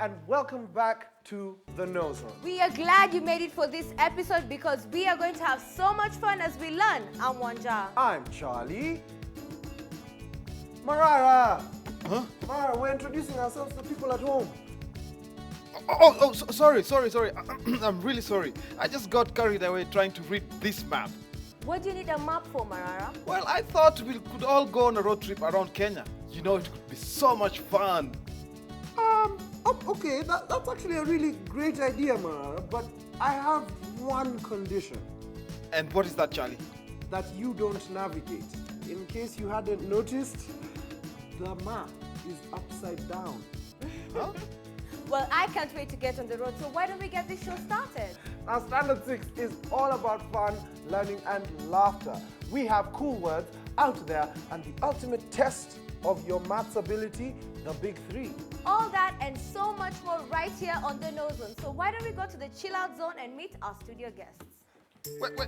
and welcome back to the KnowZone. We are glad you made it for this episode because we are going to have so much fun as we learn. I'm Wanja. I'm Charlie. Marara! Huh? Marara, we're introducing ourselves to people at home. Sorry. I'm really sorry. I just got carried away trying to read this map. What do you need a map for, Marara? Well, I thought we could all go on a road trip around Kenya. You know, it could be so much fun. Okay, that's actually a really great idea, Marara, but I have one condition. And what is that, Charlie? That you don't navigate. In case you hadn't noticed, the map is upside down. Huh? Well, I can't wait to get on the road, so why don't we get this show started? Now, Standard 6 is all about fun, learning, and laughter. We have cool words out there, and the ultimate test of your maths ability, the big three. All that and so much more right here on the KnowZone. So why don't we go to the chill out zone and meet our studio guests?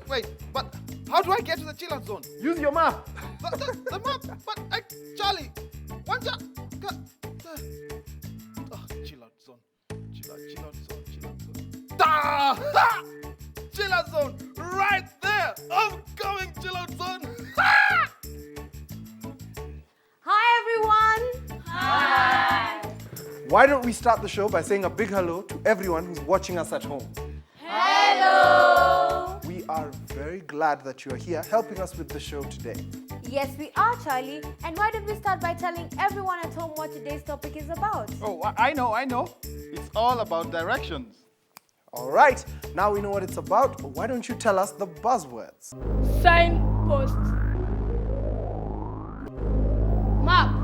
Wait. But how do I get to the chill out zone? Use your map. The map? But, Charlie, chill out zone. Chill out zone. Right there. I'm coming, chill out zone. Hi, everyone. Hi. Why don't we start the show by saying a big hello to everyone who's watching us at home. Hello. We are very glad that you are here helping us with the show today. Yes, we are, Charlie. And why don't we start by telling everyone at home what today's topic is about? Oh, I know. It's all about directions. All right, now we know what it's about. Why don't you tell us the buzzwords? Signpost. Map.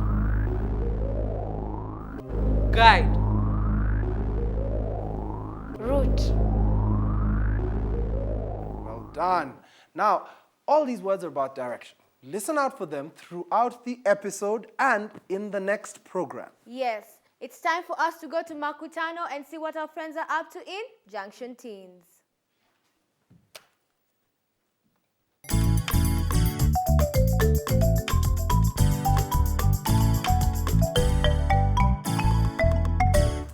Guide. Route. Well done. Now, all these words are about direction. Listen out for them throughout the episode and in the next program. Yes, it's time for us to go to Morgantown and see what our friends are up to in Junction Teens.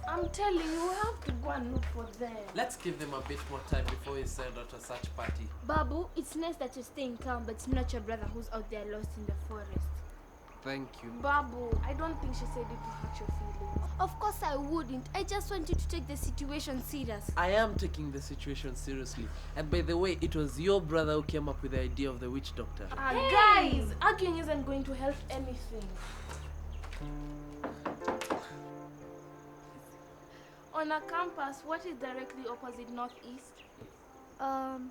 I'm telling you, we have to go and look for them. Let's give them a bit more time before we send out a search party. Babu, it's nice that you're staying calm, but it's not your brother who's out there lost in the forest. Thank you. Babu, I don't think she said it to hurt your feelings. Of course I wouldn't. I just want you to take the situation serious. I am taking the situation seriously. And by the way, it was your brother who came up with the idea of the witch doctor. Guys, arguing isn't going to help anything. On a campus, what is directly opposite northeast?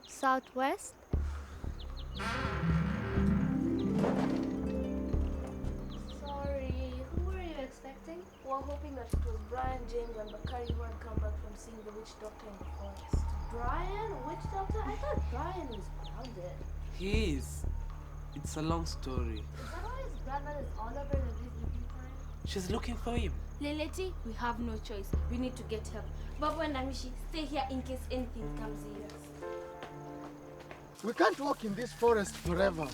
Southwest. Sorry, who were you expecting? We're hoping that it was Brian, James, and Bakari who had come back from seeing the witch doctor in the forest. Brian? Witch doctor? I thought Brian was grounded. He is. It's a long story. Is that why his grandmother is all over the place looking for him? She's looking for him. Leleti, we have no choice. We need to get help. Babu and Amishi, stay here in case anything comes in. We can't walk in this forest forever.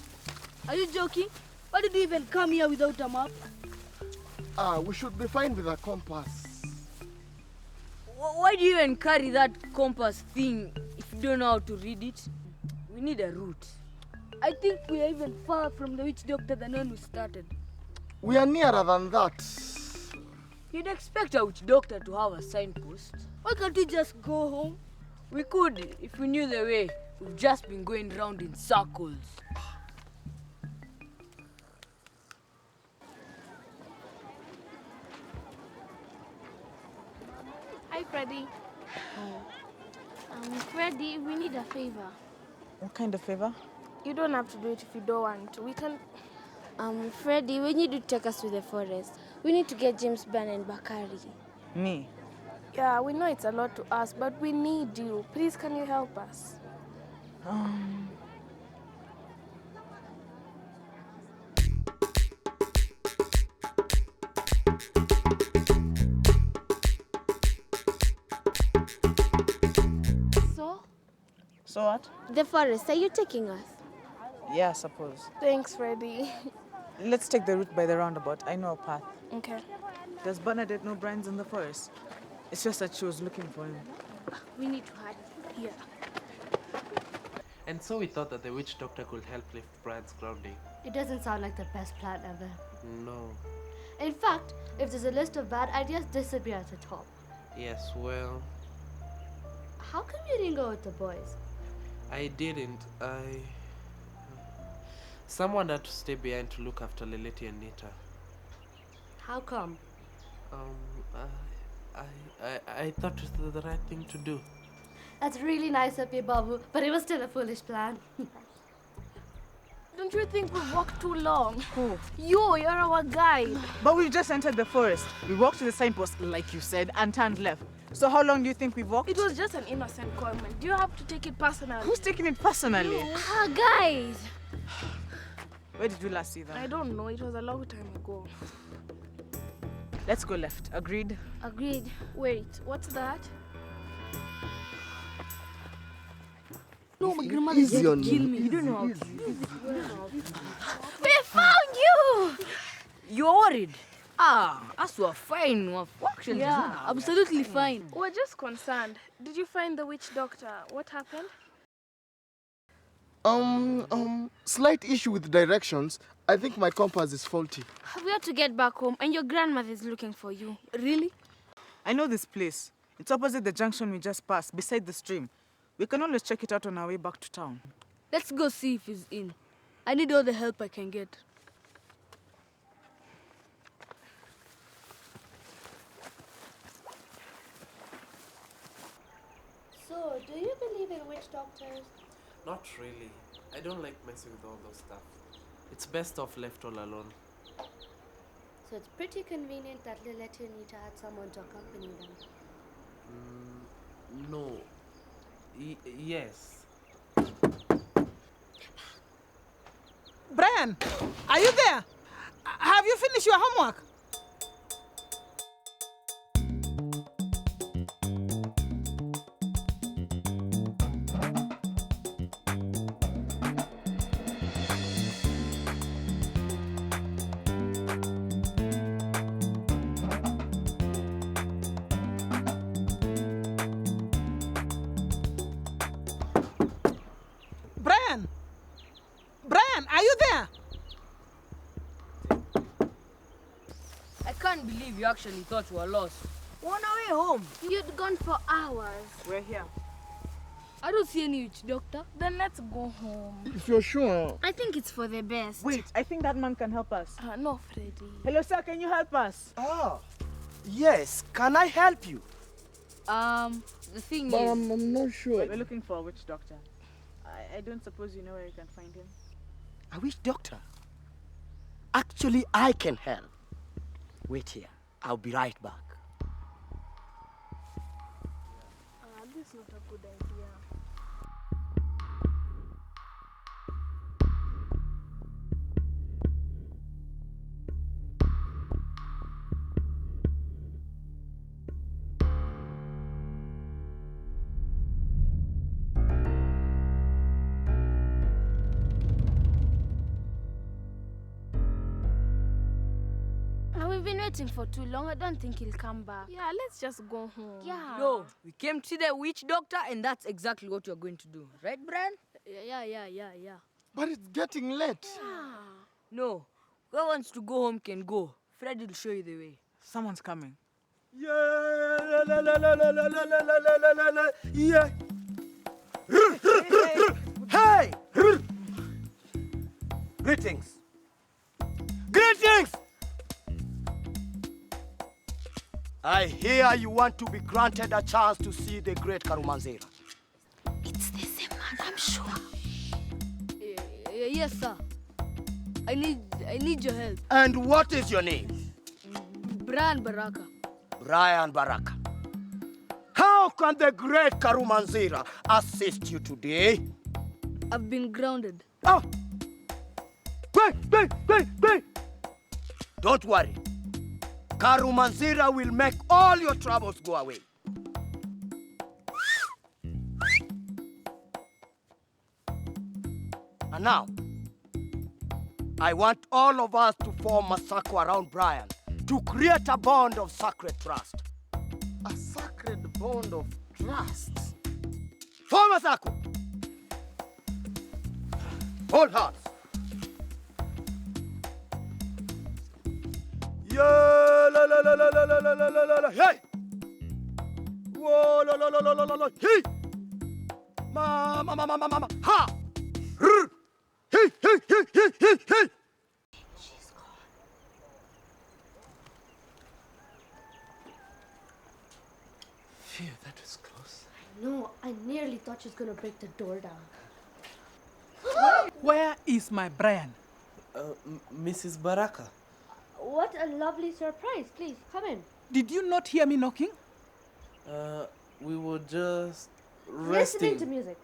Are you joking? Why did you even come here without a map? We should be fine with a compass. Why do you even carry that compass thing if you don't know how to read it? We need a route. I think we are even far from the witch doctor than when we started. We are nearer than that. You'd expect a witch doctor to have a signpost. Why can't we just go home? We could if we knew the way. We've just been going round in circles. Hi, Freddy. Freddy, we need a favor. What kind of favor? You don't have to do it if you don't want to. We can... Freddy, we need you to take us to the forest. We need to get James, Ben, and Bakari. Me? Yeah, we know it's a lot to ask, but we need you. Please, can you help us? So what? The forest. Are you taking us? Yeah, I suppose. Thanks, Freddy. Let's take the route by the roundabout. I know a path. Okay. Does Bernadette know Brian's in the forest? It's just that she was looking for him. We need to hide here. And so we thought that the witch doctor could help lift Brian's grounding. It doesn't sound like the best plan ever. No. In fact, if there's a list of bad ideas, this would be at the top. Yes, well, How come you didn't go with the boys? I didn't. Someone had to stay behind to look after Lilith and Nita. How come? I thought it was the right thing to do. That's really nice of you, Babu, but it was still a foolish plan. Don't you think we've walked too long? Who? You're our guide. But we just entered the forest. We walked to the signpost, like you said, and turned left. So how long do you think we've walked? It was just an innocent comment. Do you have to take it personally? Who's taking it personally? Guys! Where did you last see them? I don't know. It was a long time ago. Let's go left. Agreed? Agreed. Wait, what's that? No, my grandmother's Easy going on to kill me. me. You don't know how Easy, to. easy. We found you! You're worried? Us were fine. We're functioning. Yeah, absolutely fine. We're just concerned. Did you find the witch doctor? What happened? Slight issue with directions. I think my compass is faulty. We have to get back home, and your grandmother is looking for you. Really? I know this place. It's opposite the junction we just passed, beside the stream. We can always check it out on our way back to town. Let's go see if he's in. I need all the help I can get. So, do you believe in witch doctors? Not really. I don't like messing with all those stuff. It's best off left all alone. So it's pretty convenient that Lilith and Nita had someone to accompany them. No. Yes. Brian, are you there? Have you finished your homework? Brian, are you there? I can't believe you actually thought we were lost. We're on our way home. You'd gone for hours. We're here. I don't see any witch doctor. Then let's go home. If you're sure. I think it's for the best. Wait, I think that man can help us. No, Freddy. Hello, sir, can you help us? Yes, can I help you? The thing But is... I'm not sure. We're looking for a witch doctor. I don't suppose you know where you can find him. A witch doctor? Actually, I can help. Wait here. I'll be right back. This is not a good idea. We've been waiting for too long. I don't think he'll come back. Yeah, let's just go home. Yeah. No, we came to see the witch doctor and that's exactly what you're going to do. Right, Brian? Yeah. But it's getting late. No, whoever wants to go home can go. Fred will show you the way. Someone's coming. Yeah. Hey! Greetings. Greetings! I hear you want to be granted a chance to see the great Karumanzira. It's the same man, I'm sure. Yes, sir. I need your help. And what is your name? Brian Baraka. Brian Baraka. How can the great Karumanzira assist you today? I've been grounded. Oh! Wait! Don't worry. Karumanzira will make all your troubles go away. And now, I want all of us to form a circle around Brian to create a bond of sacred trust. A circle? bond of trust. Form a circle. Hold hands. Yeah, la la la la la la la la la la. Hey. Whoa, la la la la la la la. Hey. Ma ma ma ma ma ma. Ha. Rrr. Hey hey hey hey hey hey. She's gone. Phew, that was close. No, I nearly thought she was gonna break the door down. Where is my Brian? Mrs. Baraka. What a lovely surprise. Please, come in. Did you not hear me knocking? We were just Listening resting. to music.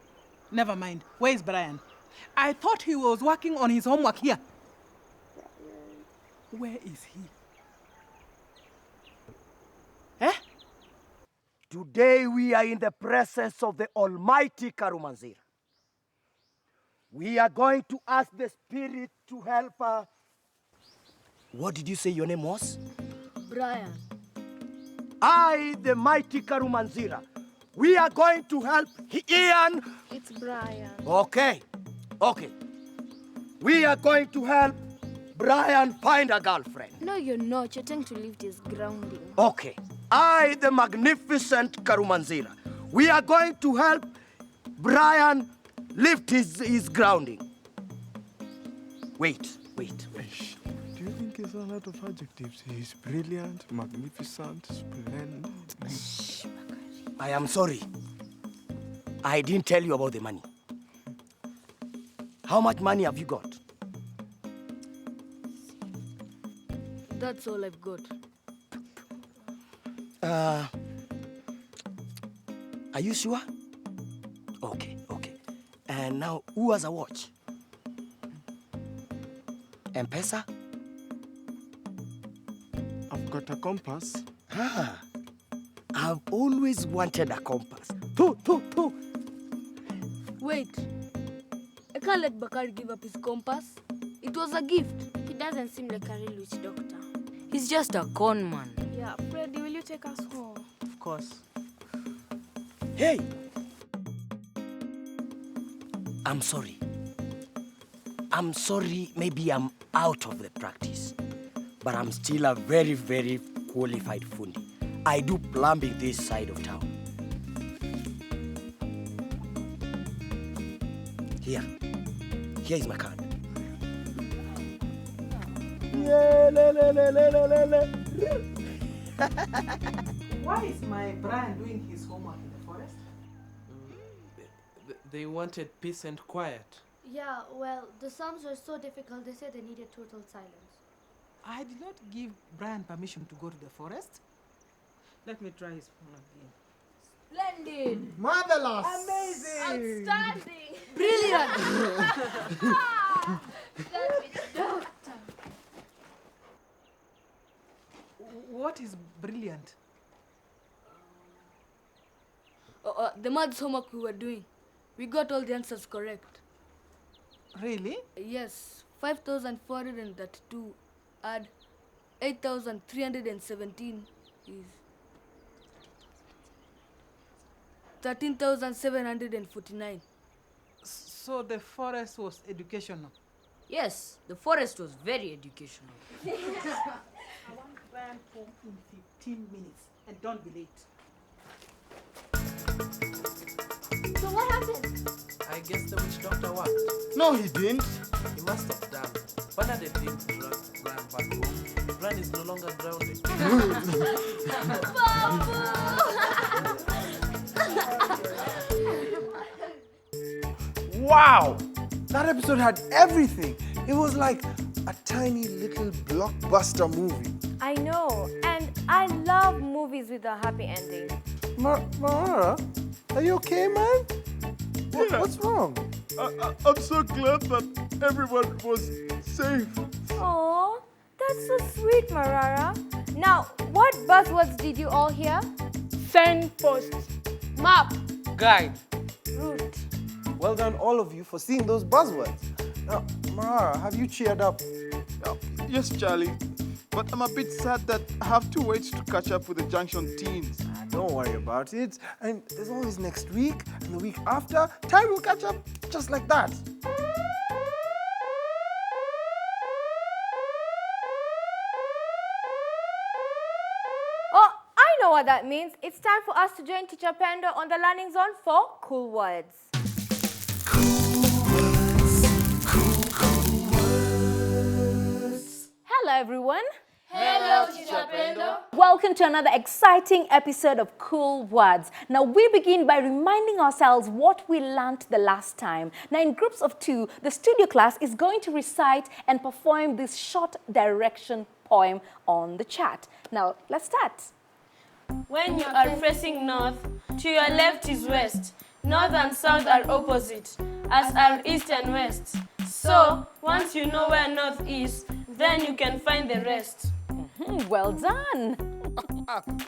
Never mind. Where is Brian? I thought he was working on his homework here. Where is he? Eh? Today we are in the presence of the Almighty Karumanzira. We are going to ask the Spirit to help her. What did you say your name was? Brian. I, the mighty Karumanzira. We are going to help Ian. It's Brian. Okay. We are going to help Brian find a girlfriend. No, you're not. You're trying to lift his grounding. Okay. I, the magnificent Karumanzira. We are going to help Brian lift his grounding. Wait. Do you think he's a lot of adjectives? He's brilliant, magnificent, splendid. I am sorry. I didn't tell you about the money. How much money have you got? That's all I've got. Are you sure? Okay. And now, who has a watch? M-Pesa? I've got a compass. I've always wanted a compass. Two. Wait. I can't let Bakari give up his compass. It was a gift. He doesn't seem like a real witch doctor. He's just a con man. Yeah, Freddy, will you take us home? Of course. Hey! I'm sorry, maybe I'm out of the practice. But I'm still a very, very qualified fundi. I do plumbing this side of town. Here is my card. Why is my Brian doing his homework in the forest? They wanted peace and quiet. Yeah, well, the sums were so difficult, they said they needed total silence. I did not give Brian permission to go to the forest. Let me try his phone again. Splendid! Marvelous! Amazing! Outstanding! Brilliant! What is brilliant? The maths homework we were doing. We got all the answers correct. Really? Yes, 5,432 add 8,317 is 13,749. So the forest was educational. Yes, the forest was very educational. I want Brian home in 15 minutes and don't be late. So what happened? I guess the witch doctor worked. No, he didn't. He must have done. Bernadette didn't drag Brian back home. Brian is no longer grounded. Wow! That episode had everything. It was like a tiny little blockbuster movie. I know, and I love movies with a happy ending. Mara, are you okay, man? What's wrong? I'm so glad that everyone was safe. Oh, that's so sweet, Marara. Now, what buzzwords did you all hear? Signpost. Map. Guide. Route. Well done, all of you, for seeing those buzzwords. Now, Mara, have you cheered up? Yes, Charlie. But I'm a bit sad that I have to wait to catch up with the Junction Teens. Don't worry about it. And there's always next week and the week after. Time will catch up just like that. Oh, I know what that means. It's time for us to join Teacher Pendo on the Learning Zone for Cool Words. Hello, everyone. Hello, Teacher Pendo. Welcome to another exciting episode of Cool Words. Now, we begin by reminding ourselves what we learned the last time. Now, in groups of 2, the studio class is going to recite and perform this short direction poem on the chat. Now, let's start. When you are facing north, to your left is west. North and south are opposite, as are east and west. So, once you know where north is, then you can find the rest. Well done.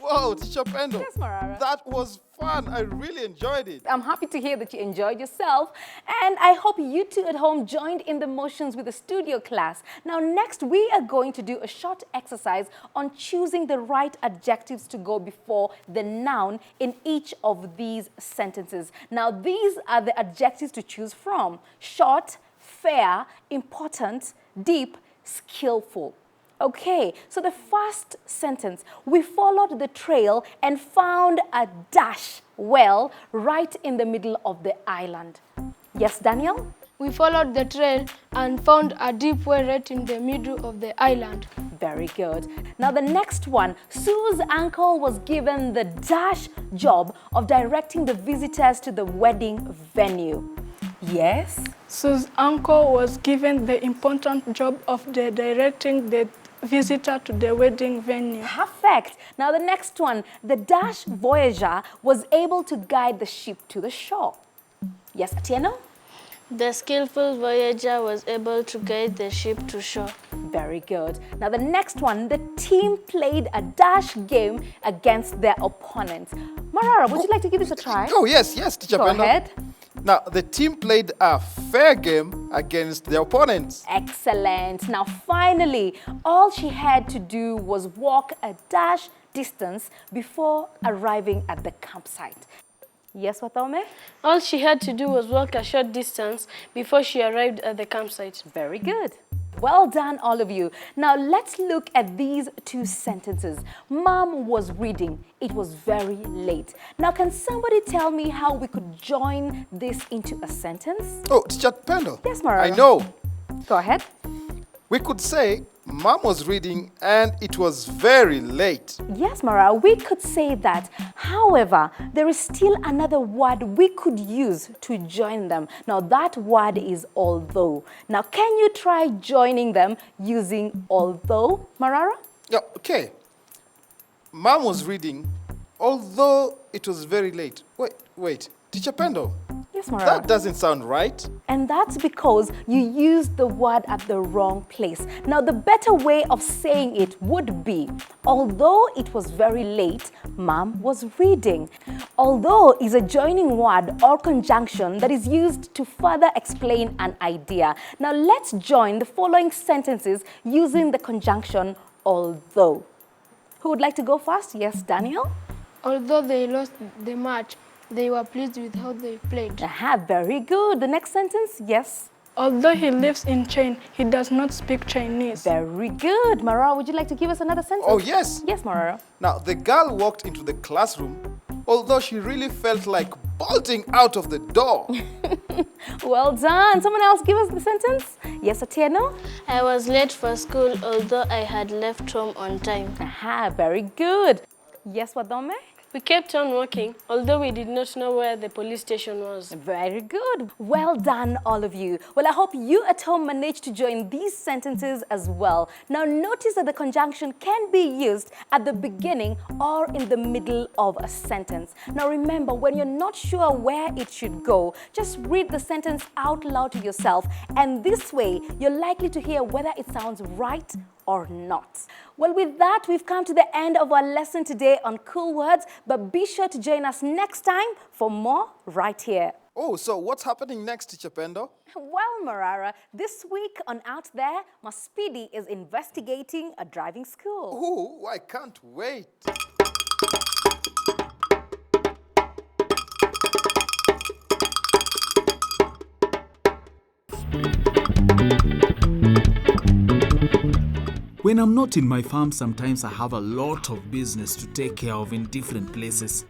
Whoa, Teacher Pendo. Yes, Marara. That was fun. I really enjoyed it. I'm happy to hear that you enjoyed yourself, and I hope you too at home joined in the motions with the studio class. Now, next we are going to do a short exercise on choosing the right adjectives to go before the noun in each of these sentences. Now, these are the adjectives to choose from: short, fair, important, deep, skillful. Okay, so the first sentence, we followed the trail and found a dash well right in the middle of the island. Yes, Daniel? We followed the trail and found a deep well right in the middle of the island. Very good. Now the next one, Sue's uncle was given the dash job of directing the visitors to the wedding venue. Yes? Sue's uncle was given the important job of directing the visitor to the wedding venue. Perfect. Now the next one, the dash voyager was able to guide the ship to the shore. Yes, Atieno? The skillful voyager was able to guide the ship to shore. Very good. Now the next one, the team played a dash game against their opponents. Marara, would you like to give this a try? Oh, yes, Teacher Pendo. Go ahead. Now, the team played a fair game against their opponents. Excellent. Now, finally, all she had to do was walk a dash distance before arriving at the campsite. Yes, Watome? All she had to do was walk a short distance before she arrived at the campsite. Very good. Well done, all of you. Now, let's look at these 2 sentences. Mom was reading. It was very late. Now, can somebody tell me how we could join this into a sentence? Oh, Teacher Pendo. Yes, Mara. I know. Go ahead. We could say, Mom was reading and it was very late. Yes, Mara, we could say that. However, there is still another word we could use to join them. Now, that word is although. Now, can you try joining them using although, Marara? Yeah, okay. Mom was reading, although it was very late. Wait, Teacher Pendo. Yes, Marara. That doesn't sound right. And that's because you used the word at the wrong place. Now, the better way of saying it would be, although it was very late, Mom was reading. Although is a joining word or conjunction that is used to further explain an idea. Now, let's join the following sentences using the conjunction although. Who would like to go first? Yes, Daniel? Although they lost the match, they were pleased with how they played. Aha, very good. The next sentence, yes. Although he lives in China, he does not speak Chinese. Very good. Mara, would you like to give us another sentence? Oh, yes. Yes, Mara. Now, the girl walked into the classroom, although she really felt like bolting out of the door. Well done. Someone else give us the sentence? Yes, Atieno? I was late for school, although I had left home on time. Aha, very good. Yes, Wadome? We kept on walking, although we did not know where the police station was. Very good. Well done, all of you. Well, I hope you at home managed to join these sentences as well. Now, notice that the conjunction can be used at the beginning or in the middle of a sentence. Now, remember, when you're not sure where it should go, just read the sentence out loud to yourself, and this way, you're likely to hear whether it sounds right or not. Well, with that, we've come to the end of our lesson today on Cool Words, but be sure to join us next time for more right here. Oh, so what's happening next, Teacher Pendo? Well, Marara, this week on Out There, Maspidi is investigating a driving school. Oh, I can't wait. When I'm not in my farm, sometimes I have a lot of business to take care of in different places.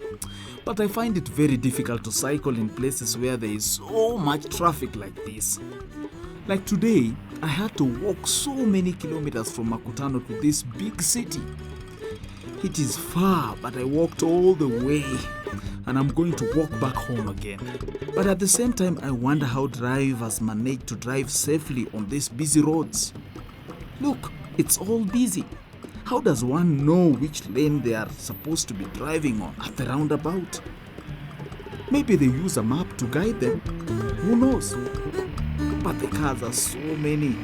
But I find it very difficult to cycle in places where there is so much traffic like this. Like today, I had to walk so many kilometers from Makutano to this big city. It is far, but I walked all the way, and I'm going to walk back home again. But at the same time, I wonder how drivers manage to drive safely on these busy roads. Look, it's all busy. How does one know which lane they are supposed to be driving on at the roundabout? Maybe they use a map to guide them. Who knows? But the cars are so many.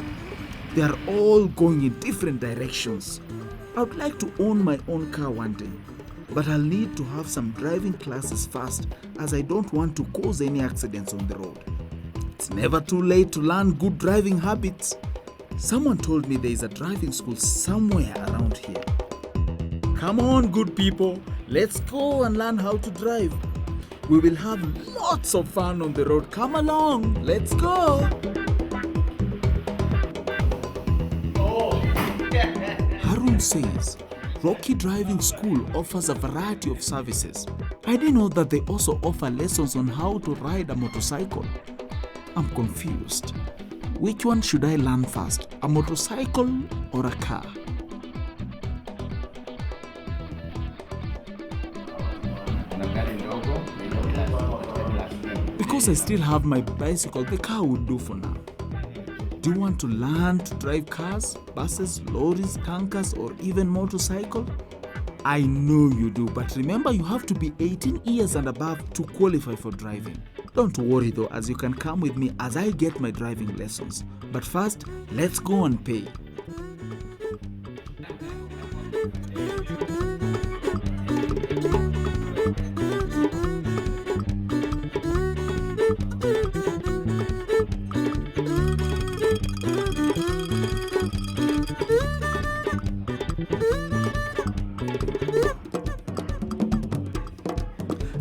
They are all going in different directions. I would like to own my own car one day, but I'll need to have some driving classes first, as I don't want to cause any accidents on the road. It's never too late to learn good driving habits. Someone told me there is a driving school somewhere around here. Come on, good people, let's go and learn how to drive. We will have lots of fun on the road. Come along, let's go. Harun says Rocky Driving School offers a variety of services. I didn't know that they also offer lessons on how to ride a motorcycle. I'm confused. Which one should I learn first, a motorcycle or a car? Because I still have my bicycle, the car would do for now. Do you want to learn to drive cars, buses, lorries, tankers, or even motorcycle? I know you do, but remember you have to be 18 years and above to qualify for driving. Don't worry though, as you can come with me as I get my driving lessons. But first, let's go and pay.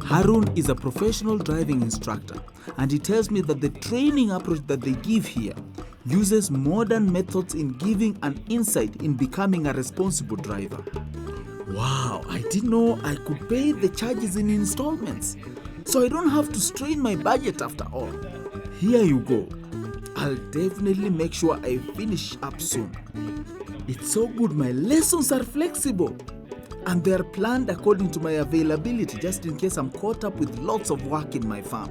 Harun is a professional driving instructor, and he tells me that the training approach that they give here uses modern methods in giving an insight in becoming a responsible driver. Wow, I didn't know I could pay the charges in installments, so I don't have to strain my budget after all. Here you go. I'll definitely make sure I finish up soon. It's so good my lessons are flexible, and they're planned according to my availability, just in case I'm caught up with lots of work in my farm.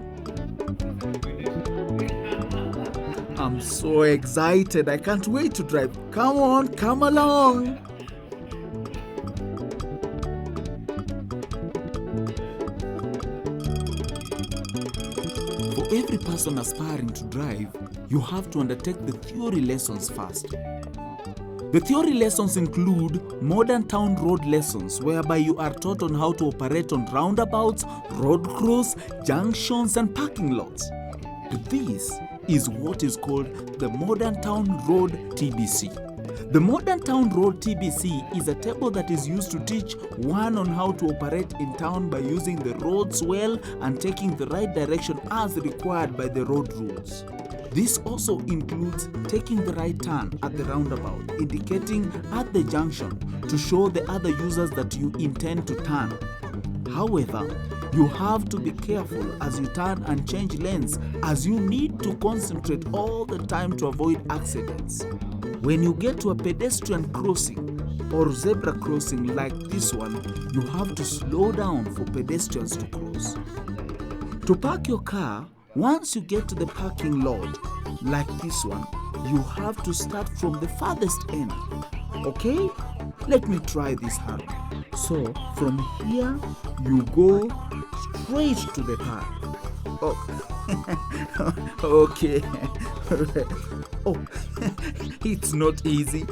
I'm so excited. I can't wait to drive. Come on, come along. For every person aspiring to drive, you have to undertake the theory lessons first. The theory lessons include Morgantown Road lessons, whereby you are taught on how to operate on roundabouts, road cross, junctions, and parking lots. This is what is called the Morgantown Road Tbc. The Morgantown Road Tbc is a table that is used to teach one on how to operate in town by using the roads well and taking the right direction as required by the road rules. This also includes taking the right turn at the roundabout, indicating at the junction to show the other users that you intend to turn. However, you have to be careful as you turn and change lanes, as you need to concentrate all the time to avoid accidents. When you get to a pedestrian crossing or zebra crossing like this one, you have to slow down for pedestrians to cross. To park your car, once you get to the parking lot, like this one, you have to start from the farthest end. Okay? Let me try this hard. So, from here, you go straight to the park. Oh, okay. Oh, it's not easy.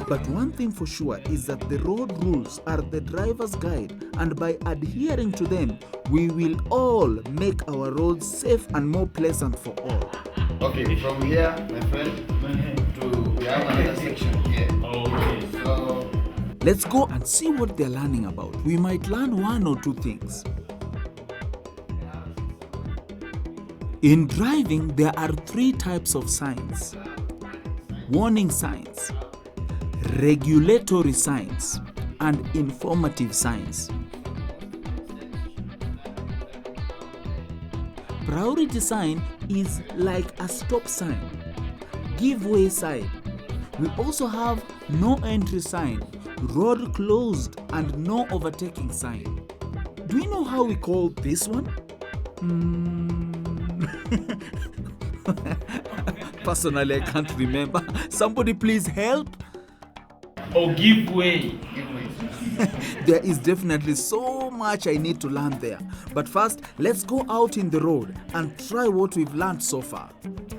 But one thing for sure is that the road rules are the driver's guide, and by adhering to them, we will all make our roads safe and more pleasant for all. Okay, from here, my friend, we have another section here. Okay. So let's go and see what they're learning about. We might learn one or two things. In driving, there are 3 types of signs: warning signs, regulatory signs, and informative signs. Priority sign is like a stop sign, give way sign. We also have no entry sign, road closed, and no overtaking sign. Do you know how we call this one? Personally, I can't remember. Somebody please help. Or give way. There is definitely so much I need to learn there. But first, let's go out in the road and try what we've learned so far.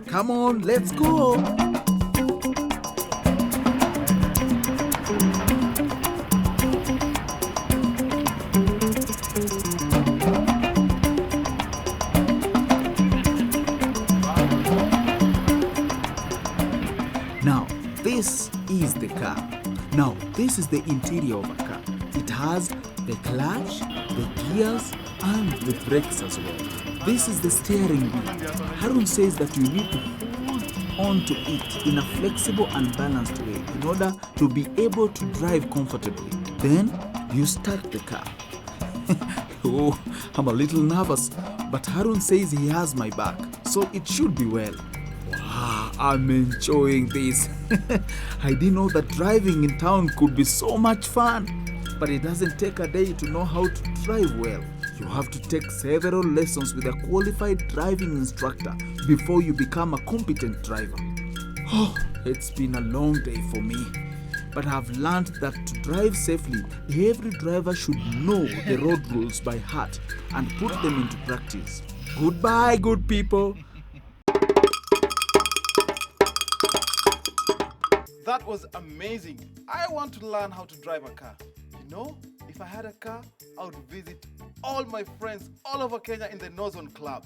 Come on, let's go. Now, this is the car. Now, this is the interior of a car. It has the clutch, the gears, and the brakes as well. This is the steering wheel. Harun says that you need to hold on to it in a flexible and balanced way in order to be able to drive comfortably. Then, you start the car. Oh, I'm a little nervous, but Harun says he has my back, so it should be well. Wow, I'm enjoying this. I didn't know that driving in town could be so much fun. But it doesn't take a day to know how to drive well. You have to take several lessons with a qualified driving instructor before you become a competent driver. Oh, it's been a long day for me. But I've learned that to drive safely, every driver should know the road rules by heart and put them into practice. Goodbye, good people. That was amazing. I want to learn how to drive a car. You know, if I had a car, I would visit all my friends all over Kenya in the KnowZone club.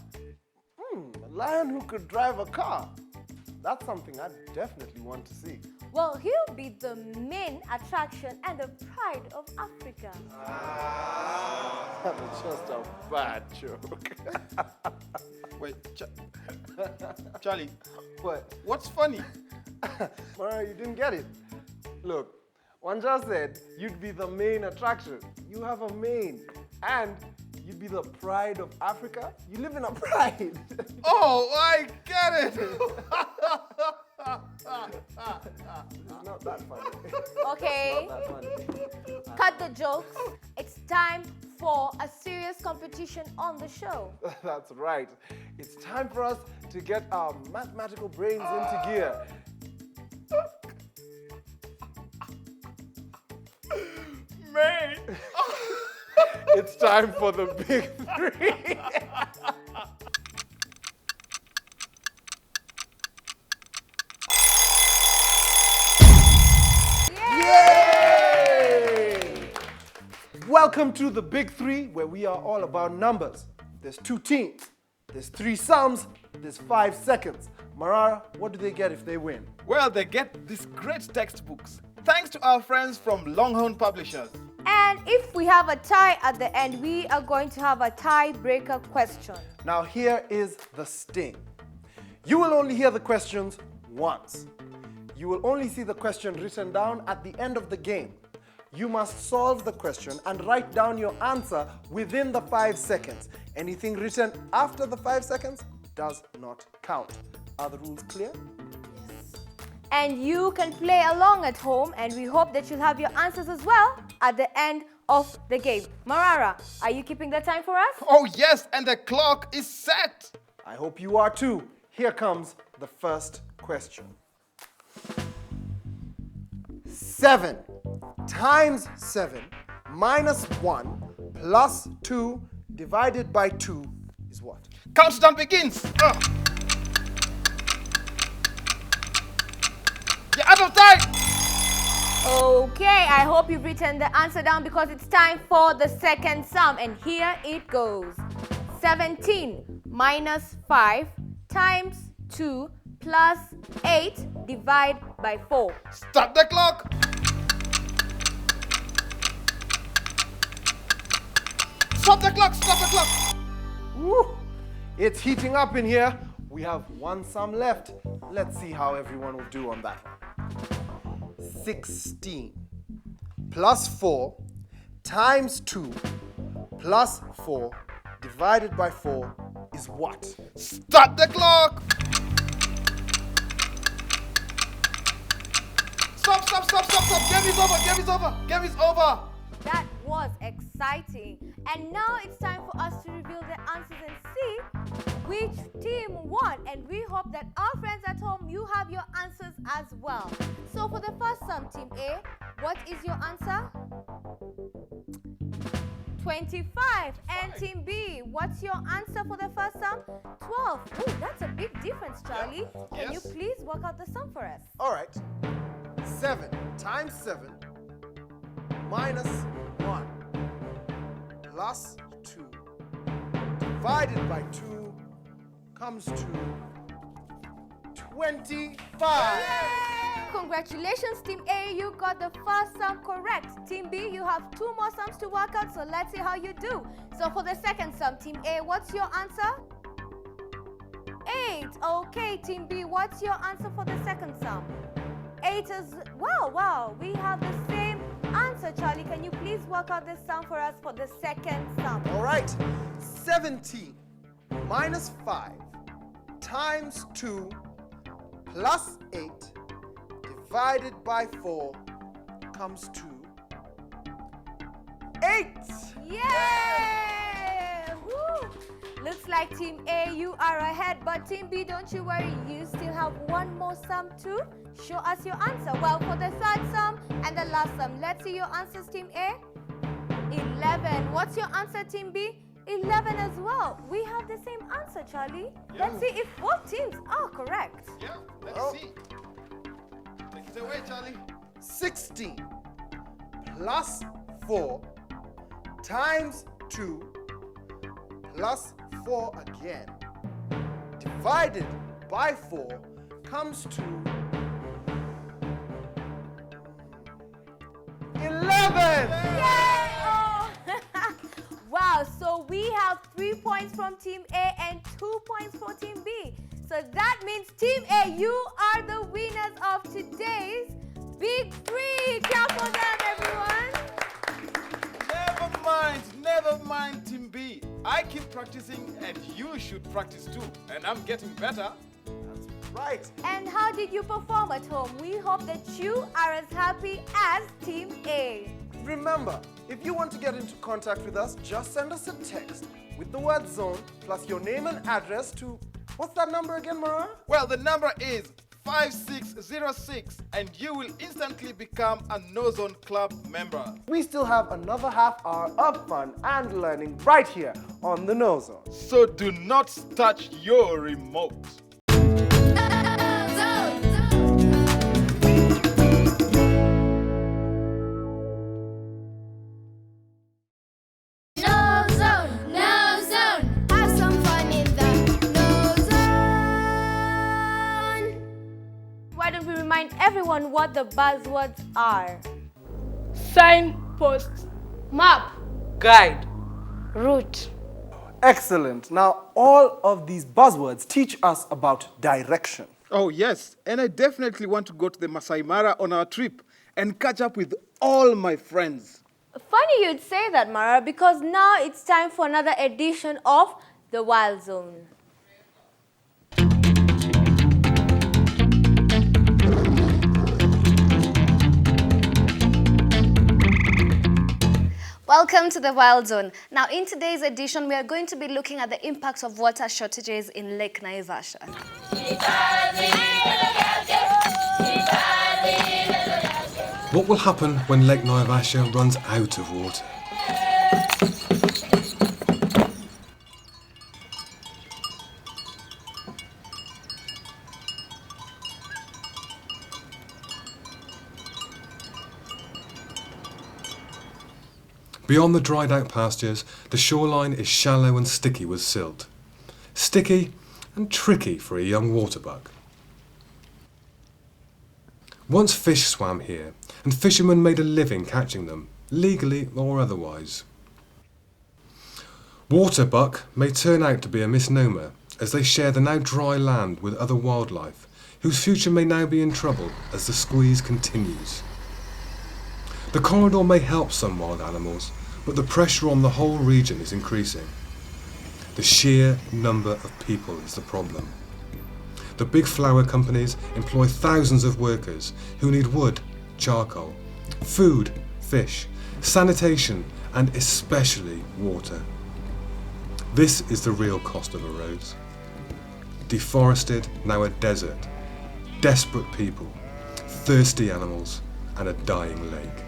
A lion who could drive a car. That's something I definitely want to see. Well, he'll be the main attraction and the pride of Africa. That was just a bad joke. Wait, Charlie. What? What's funny? Mara, you didn't get it. Look, Wanja said you'd be the main attraction. You have a main. And you'd be the pride of Africa. You live in a pride. Oh, I get it. It's not that funny. Okay. It's not that funny. Cut the jokes. It's time for a serious competition on the show. That's right. It's time for us to get our mathematical brains into gear. Man. It's time for the big 3. Yay! Welcome to the big 3, where we are all about numbers. There's 2 teams, there's 3 sums, there's 5 seconds. Marara, what do they get if they win? Well, they get these great textbooks, thanks to our friends from Longhorn Publishers. And if we have a tie at the end, we are going to have a tiebreaker question. Now here is the sting. You will only hear the questions once. You will only see the question written down at the end of the game. You must solve the question and write down your answer within the 5 seconds. Anything written after the 5 seconds does not count. Are the rules clear? And you can play along at home, and we hope that you'll have your answers as well at the end of the game. Marara, are you keeping the time for us? Oh yes, and the clock is set. I hope you are too. Here comes the first question. 7 times 7 minus 1 plus 2 divided by 2 is what? Countdown begins. You're out of time. Okay, I hope you've written the answer down because it's time for the second sum. And here it goes. 17 minus 5 times 2 plus 8 divide by 4. Stop the clock. Stop the clock, stop the clock. Woo. It's heating up in here. We have one sum left. Let's see how everyone will do on that one. 16 plus 4 times 2 plus 4 divided by 4 is what? Start the clock! Stop! Game is over! Game is over! That was exciting. And now it's time for us to reveal the answers and see which team won. And we hope that our friends at home, you have your answers as well. So for the first sum, Team A, what is your answer? 25. And Team B, what's your answer for the first sum? 12. Ooh, that's a big difference, Charlie. Can you please work out the sum for us? All right. 7 times 7 minus 1 plus 2 divided by 2 comes to 25. Yay! Congratulations, Team A. You got the first sum correct. Team B, you have 2 more sums to work out, so let's see how you do. So for the second sum, Team A, what's your answer? 8. Okay, Team B, what's your answer for the second sum? 8 is... Wow, we have the same answer, Charlie. Can you please work out this sum for us for the second sum? All right. 17 minus 5 times 2 plus 8 divided by 4 comes to 8. Yay! Woo! Looks like Team A, you are ahead, but Team B, don't you worry, you still have one more sum to show us your answer. Well, for the third sum and the last sum, let's see your answers, Team A. 11. What's your answer, Team B? 11 as well. We have the same answer, Charlie. Yeah. Let's see if both teams are correct. Yeah, let's see. Take it away, Charlie. 16 plus 4 times 2 plus 4 again divided by 4 comes to 11. Yay! Oh. Wow, so we have 3 points from Team A and 2 points for Team B. So that means Team A, you are the winners of today's Big 3. Clap for them, everyone. Never mind, Team B. I keep practicing and you should practice too. And I'm getting better. That's right. And how did you perform at home? We hope that you are as happy as Team A. Remember, if you want to get into contact with us, just send us a text with the word zone plus your name and address to, what's that number again, Mara? Well, the number is 5606 and you will instantly become a KnowZone Club member. We still have another half hour of fun and learning right here on the KnowZone. So do not touch your remote. Remind everyone what the buzzwords are. Signpost. Map. Guide. Route. Excellent. Now, all of these buzzwords teach us about direction. Oh, yes. And I definitely want to go to the Masai Mara on our trip and catch up with all my friends. Funny you'd say that, Mara, because now it's time for another edition of The Wild Zone. Welcome to the Wild Zone. Now, in today's edition, we are going to be looking at the impacts of water shortages in Lake Naivasha. What will happen when Lake Naivasha runs out of water? Beyond the dried out pastures, the shoreline is shallow and sticky with silt. Sticky and tricky for a young waterbug. Once fish swam here, and fishermen made a living catching them, legally or otherwise. Waterbuck may turn out to be a misnomer, as they share the now dry land with other wildlife, whose future may now be in trouble as the squeeze continues. The corridor may help some wild animals, but the pressure on the whole region is increasing. The sheer number of people is the problem. The big flower companies employ thousands of workers who need wood, charcoal, food, fish, sanitation, and especially water. This is the real cost of a rose. Deforested, now a desert. Desperate people, thirsty animals, and a dying lake.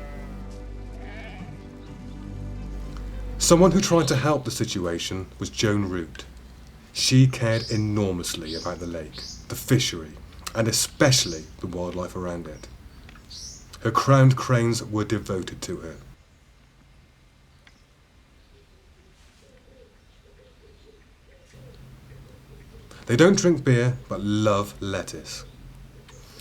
Someone who tried to help the situation was Joan Root. She cared enormously about the lake, the fishery, and especially the wildlife around it. Her crowned cranes were devoted to her. They don't drink beer, but love lettuce.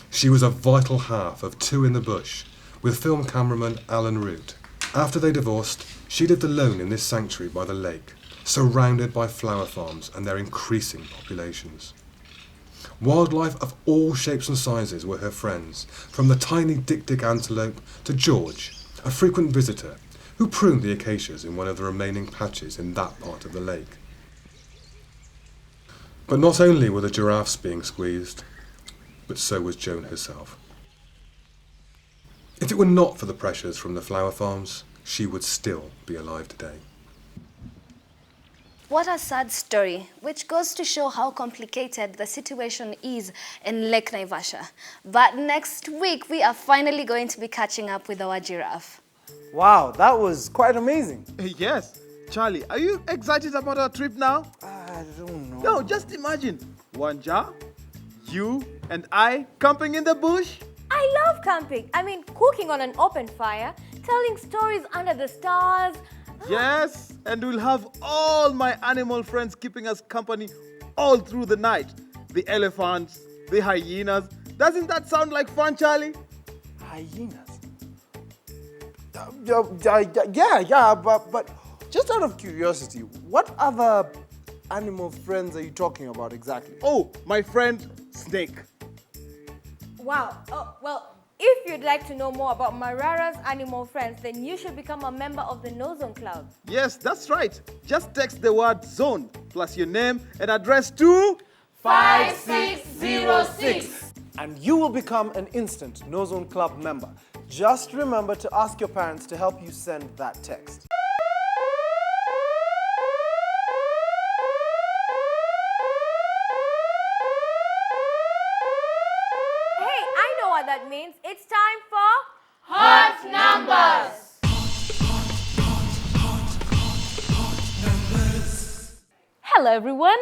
She was a vital half of Two in the Bush, with film cameraman Alan Root. After they divorced, she lived alone in this sanctuary by the lake, surrounded by flower farms and their increasing populations. Wildlife of all shapes and sizes were her friends, from the tiny dik-dik antelope to George, a frequent visitor, who pruned the acacias in one of the remaining patches in that part of the lake. But not only were the giraffes being squeezed, but so was Joan herself. If it were not for the pressures from the flower farms, she would still be alive today. What a sad story, which goes to show how complicated the situation is in Lake Naivasha. But next week, we are finally going to be catching up with our giraffe. Wow, that was quite amazing. Yes. Charlie, are you excited about our trip now? I don't know. No, just imagine. One jar, you and I camping in the bush. I love camping. I mean, cooking on an open fire, telling stories under the stars. Yes, and we'll have all my animal friends keeping us company all through the night. The elephants, the hyenas. Doesn't that sound like fun, Charlie? Hyenas? Yeah, but just out of curiosity, what other animal friends are you talking about exactly? Oh, my friend Snake. Wow. Oh, well, if you'd like to know more about Marara's animal friends, then you should become a member of the KnowZone Club. Yes, that's right. Just text the word zone plus your name and address to 5606. And you will become an instant KnowZone Club member. Just remember to ask your parents to help you send that text. That means it's time for Hot Numbers. Hello, everyone.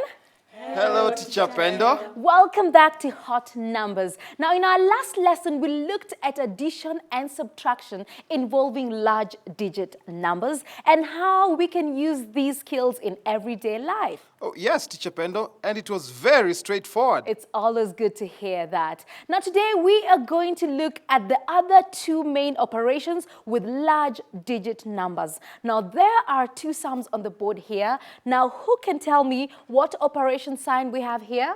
Hello, Teacher Pendo. Welcome back to Hot Numbers. Now, in our last lesson, we looked at addition and subtraction involving large digit numbers and how we can use these skills in everyday life. Oh, yes, Teacher Pendo, and it was very straightforward. It's always good to hear that. Now, today we are going to look at the other two main operations with large digit numbers. Now, there are two sums on the board here. Now, who can tell me what operation sign we have here?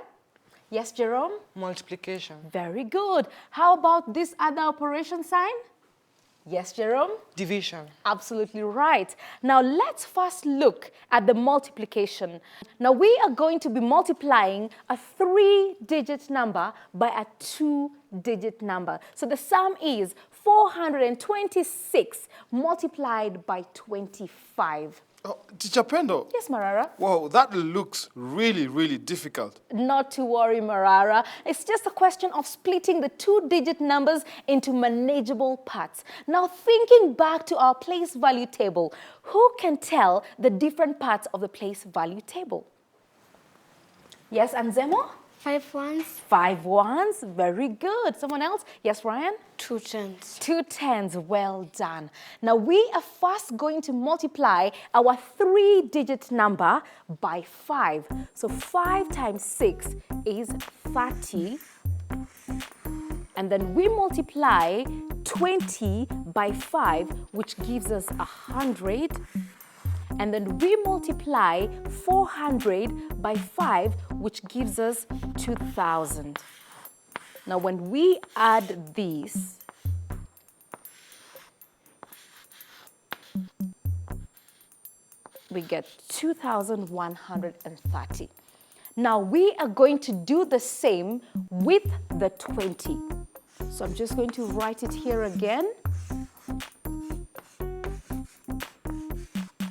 Yes, Jerome? Multiplication. Very good. How about this other operation sign? Yes, Jerome? Division. Absolutely right. Now, let's first look at the multiplication. Now, we are going to be multiplying a 3-digit number by a 2-digit number. So the sum is 426 multiplied by 25. Oh, Teacher Pendo. Yes, Marara? Wow, that looks really, really difficult. Not to worry, Marara. It's just a question of splitting the 2-digit numbers into manageable parts. Now, thinking back to our place value table, who can tell the different parts of the place value table? Yes, Anzemo? 5 ones. 5 ones. Very good. Someone else? Yes, Ryan? 2 tens. 2 tens. Well done. Now, we are first going to multiply our 3-digit number by 5. So 5 times 6 is 30. And then we multiply 20 by 5, which gives us 100. and then we multiply 400 by 5, which gives us 2,000. Now when we add these, we get 2,130. Now we are going to do the same with the 20. So I'm just going to write it here again.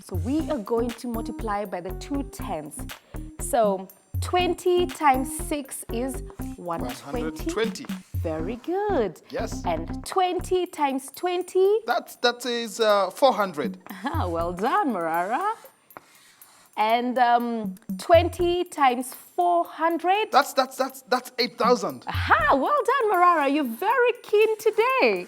So we are going to multiply by the 2 tens. So 20 times 6 is 120. 120. Very good. Yes. And 20 times 20? That is 400. Well done, Marara. And 20 times 400? That's 8,000. Aha, well done, Marara. You're very keen today.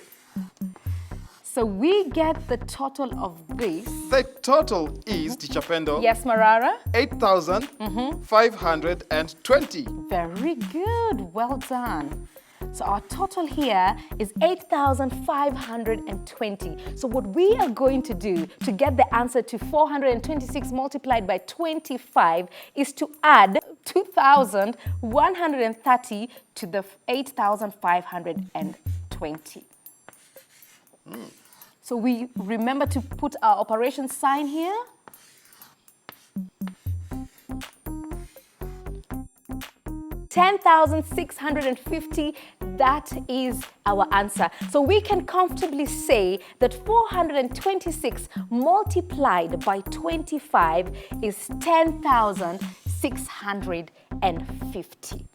So we get the total of this. The total is, Teacher Pendo. Yes, Marara? 8,520. Very good. Well done. So our total here is 8,520. So what we are going to do to get the answer to 426 multiplied by 25 is to add 2,130 to the 8,520. So we remember to put our operation sign here. $10,650, that is our answer. So we can comfortably say that 426 multiplied by 25 is 10,650.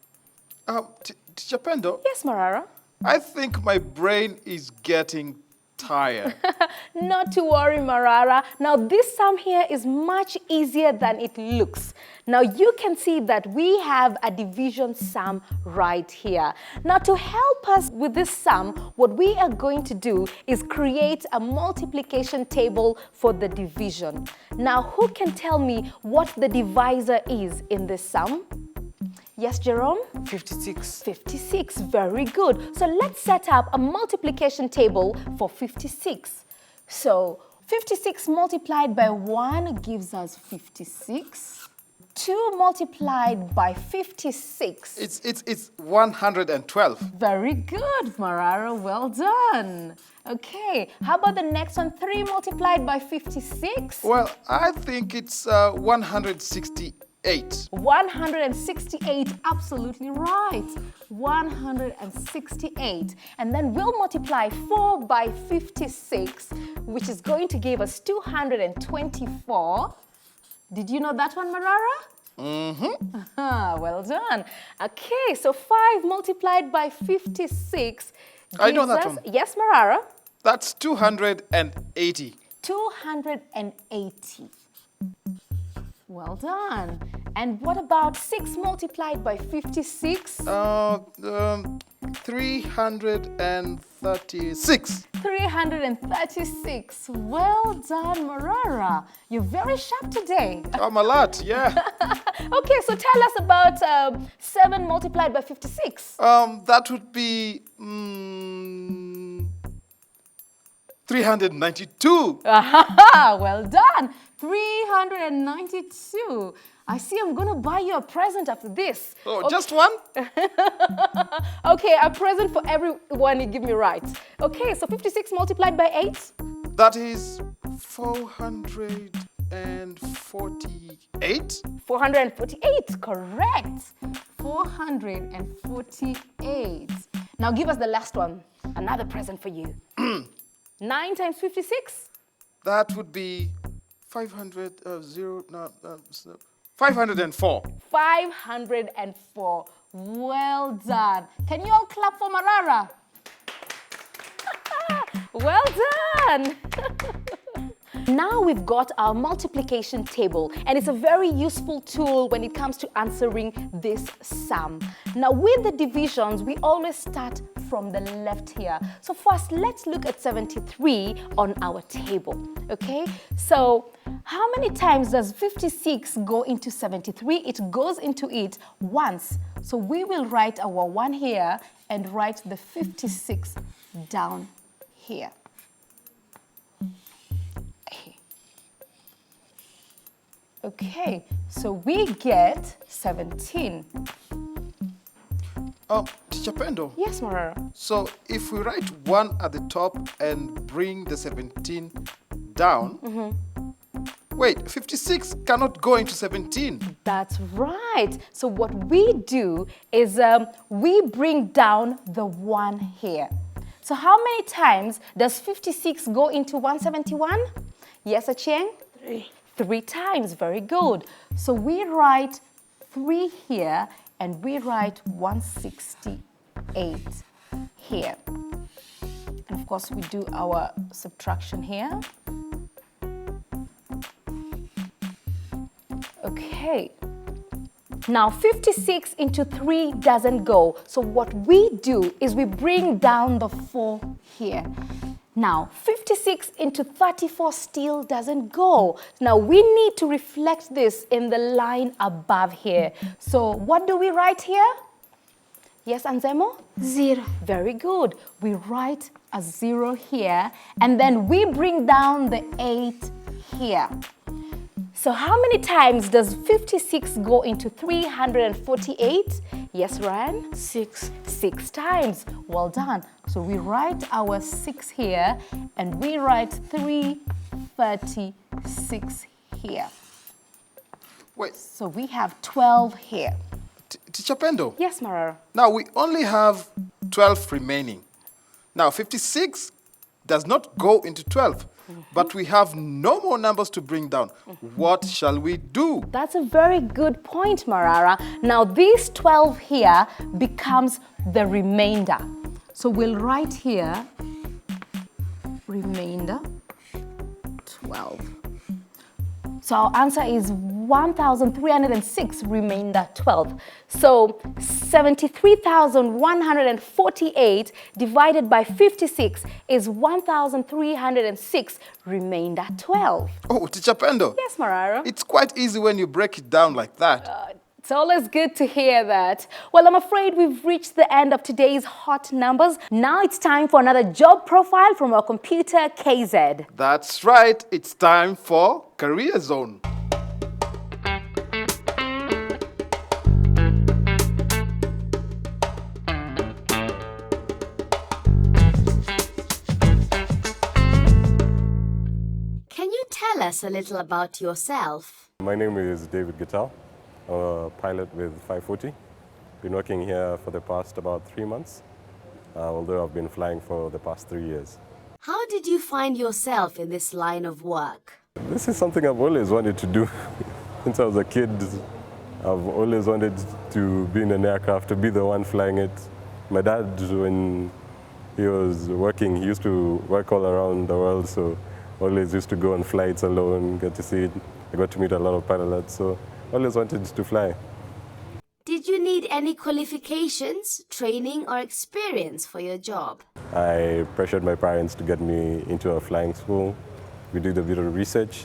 Teacher Pendo? Yes, Marara? I think my brain is getting tired. Not to worry, Marara. Now this sum here is much easier than it looks. Now you can see that we have a division sum right here. Now to help us with this sum, what we are going to do is create a multiplication table for the division. Now who can tell me what the divisor is in this sum? Yes, Jerome? 56. 56, very good. So let's set up a multiplication table for 56. So 56 multiplied by 1 gives us 56. 2 multiplied by 56. It's 112. Very good, Marara, well done. Okay, how about the next one? 3 multiplied by 56? Well, I think it's 168. 168, absolutely right. 168. And then we'll multiply 4 by 56, which is going to give us 224. Did you know that one, Marara? Well done. Okay, so 5 multiplied by 56 I know that us, one. Yes, Marara? That's 280. 280. Well done. And what about 6 multiplied by 56? 336. 336. Well done, Marara. You're very sharp today. I'm a lot, yeah. Okay, so tell us about 7 multiplied by 56. That would be 392. Well done. 392. I see I'm going to buy you a present after this. Oh, okay. Just one? Okay, a present for everyone you give me right. Okay, so 56 multiplied by 8? That is 448. 448, correct. 448. Now give us the last one. Another present for you. 9 times 56? That would be 504. 504. Well done. Can you all clap for Marara? Well done. Now we've got our multiplication table, and it's a very useful tool when it comes to answering this sum. Now with the divisions, we always start from the left here. So first, let's look at 73 on our table, okay? So how many times does 56 go into 73? It goes into it once. So we will write our 1 here and write the 56 down here. Okay, so we get 17. Teacher Pendo. Yes, Marara. So if we write 1 at the top and bring the 17 down, wait, 56 cannot go into 17. That's right. So what we do is we bring down the 1 here. So how many times does 56 go into 171? Yes, Achieng? 3. 3 times, very good. So we write 3 here and we write 168 here. And of course we do our subtraction here. Okay. Now 56 into 3 doesn't go. So what we do is we bring down the 4 here. Now 56 into 34 still doesn't go. Now we need to reflect this in the line above here. So what do we write here? Yes, Anzemo? 0. Very good. We write a 0 here and then we bring down the 8 here. So how many times does 56 go into 348? Yes, Ryan? 6. 6 times. Well done. So we write our 6 here and we write 336 here. Wait. So we have 12 here. Teacher Pendo. Yes, Marara. Now we only have 12 remaining. Now 56 does not go into 12. But we have no more numbers to bring down. What shall we do? That's a very good point, Marara. Now, these 12 here becomes the remainder. So we'll write here, remainder, 12. So our answer is 1,306, remainder 12. So 73,148 divided by 56 is 1,306, remainder 12. Oh, Teacher Pendo. Yes, Marara. It's quite easy when you break it down like that. It's always good to hear that. Well, I'm afraid we've reached the end of today's hot numbers. Now it's time for another job profile from our computer, KZ. That's right. It's time for Career Zone. Can you tell us a little about yourself? My name is David Gittal. I'm a pilot with 540. Been working here for the past about 3 months, although I've been flying for the past 3 years. How did you find yourself in this line of work? This is something I've always wanted to do. Since I was a kid, I've always wanted to be in an aircraft, to be the one flying it. My dad, when he was working, he used to work all around the world, so always used to go on flights alone, get to see it. I got to meet a lot of pilots, so always wanted to fly. Did you need any qualifications, training, or experience for your job? I pressured my parents to get me into a flying school. We did a bit of research,